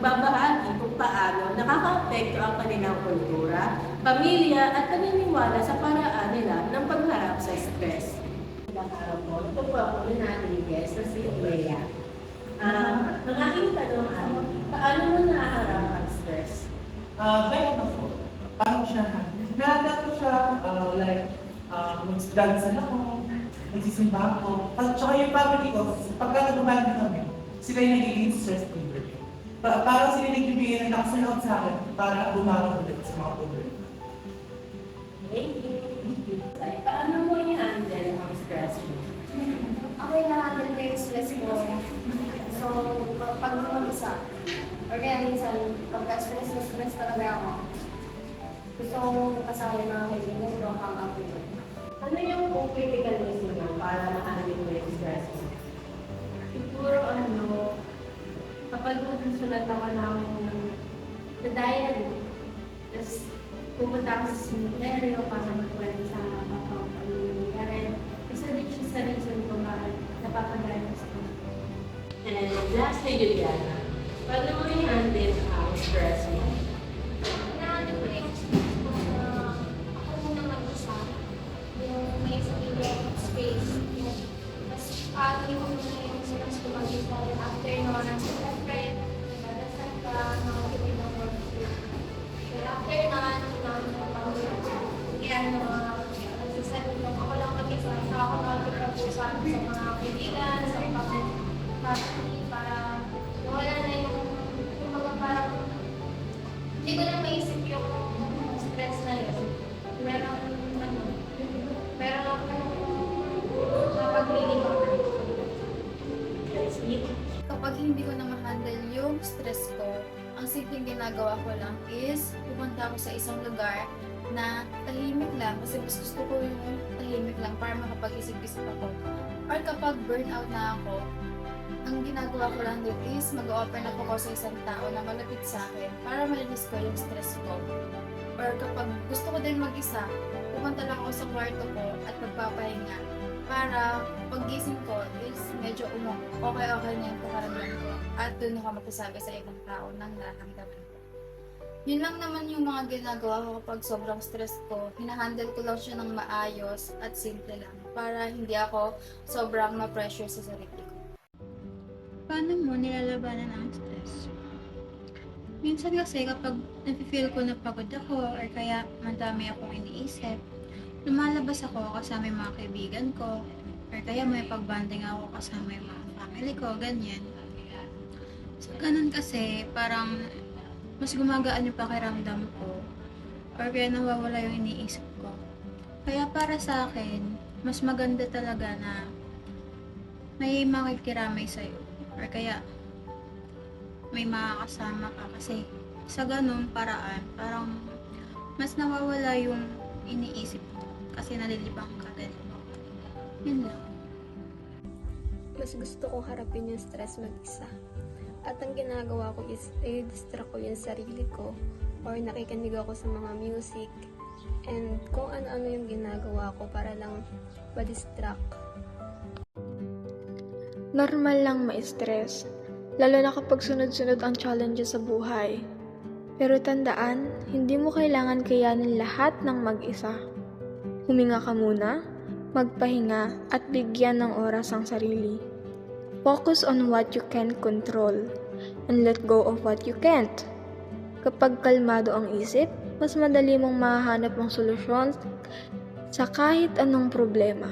nagbabahagi kung paano nakakaapekto ang kanilang kultura, pamilya at paniniwala sa paraan nila ng pagharap sa stress. Ilang araw po, ito po ako na natin guest na si Leia. Ang aking tanong ay, paano mo nakaharap ang stress? Kaya po, parang siya, nalala ko siya, mag-dansan ako, nagsisimba ako, at saka yung family ko, pagka nagumali kami, sila yung nagiging stress reliever. Parang sila nagbibigay ng lakas ng loob sa akin para bumawi ulit sa mga problem. Thank you. Ay, paano mo i-handle ang stress mo? Ako yung nakakal ko yung stress ko. So, pag mag-isa, or kaya minsan, pagka-stress talaga ako, gusto kong kasama yung mga kaibigan ko, hang up ko. Ano yung critical needs mo para ma-handle mo yung stress mo? Siguro kapag sulat ako ng diary, tapos pupunta ako sa cemetery para magkwento sa mga nangyayari. Isa din siya sa reason kung bakit napapagayos ko. And lastly, Juliana, paano mo i-handle ang stress mo? Inaano ko yung stress ko na ako muna mag-isa, yung may sarili akong space. Tapos, paano ko muna yung stress ko mag-isa. After naman ng friend, nagdadasal ka, nakakipin ng work. After naman, yan mga nagsasabi ko, ako lang mag-isa. Saka ako nakakipag-usap sa mga kaibigan, sa family, para wala na yung mga parang hindi ko na maisip yung stress na yun. Meron akong napagliling ako. Kapag hindi ko na ma-handle yung stress ko, ang simpleng ginagawa ko lang is pupunta ako sa isang lugar na tahimik lang kasi mas gusto ko yung tahimik lang para makapag-isip-isip ako. Or kapag burnout na ako, ang ginagawa ko lang din is mag-open up ako sa isang tao na malapit sa akin para ma-release ko yung stress ko. Or kapag gusto ko din mag-isa, pupunta lang ako sa kwarto ko at magpapahinga para paggising ko is medyo okay na yung pakaramdam ko at doon ako magsasabi sa ibang tao ng nararamdaman ko. Yun lang naman yung mga ginagawa ko kapag sobrang stress ko. Hinahandle ko lang siya ng maayos at simple lang para hindi ako sobrang ma-pressure sa sarili ko. Paano mo nilalabanan ang stress? Minsan kasi kapag nafe-feel ko na pagod ako or kaya madami akong iniisip, lumalabas ako kasama yung mga kaibigan ko or kaya may pagbanding ako kasama yung mga family ko, ganyan. So, ganun kasi parang mas gumagaan yung pakiramdam ko or kaya nawawala yung iniisip ko. Kaya para sa akin, mas maganda talaga na may makikiramay sa'yo. Or kaya may makakasama ka kasi sa ganun paraan parang mas nawawala yung iniisip mo kasi nalilibang ka din. Yun lang. Mas gusto kong harapin yung stress mag-isa. At ang ginagawa ko is i-distract ko yung sarili ko or nakikinig ako sa mga music and kung ano-ano yung ginagawa ko para lang ma-distract. Normal lang ma-stress, lalo na kapag sunod-sunod ang challenges sa buhay. Pero tandaan, hindi mo kailangan kayanin lahat ng mag-isa. Huminga ka muna, magpahinga at bigyan ng oras ang sarili. Focus on what you can control and let go of what you can't. Kapag kalmado ang isip, mas madali mong mahahanap ang solusyon sa kahit anong problema.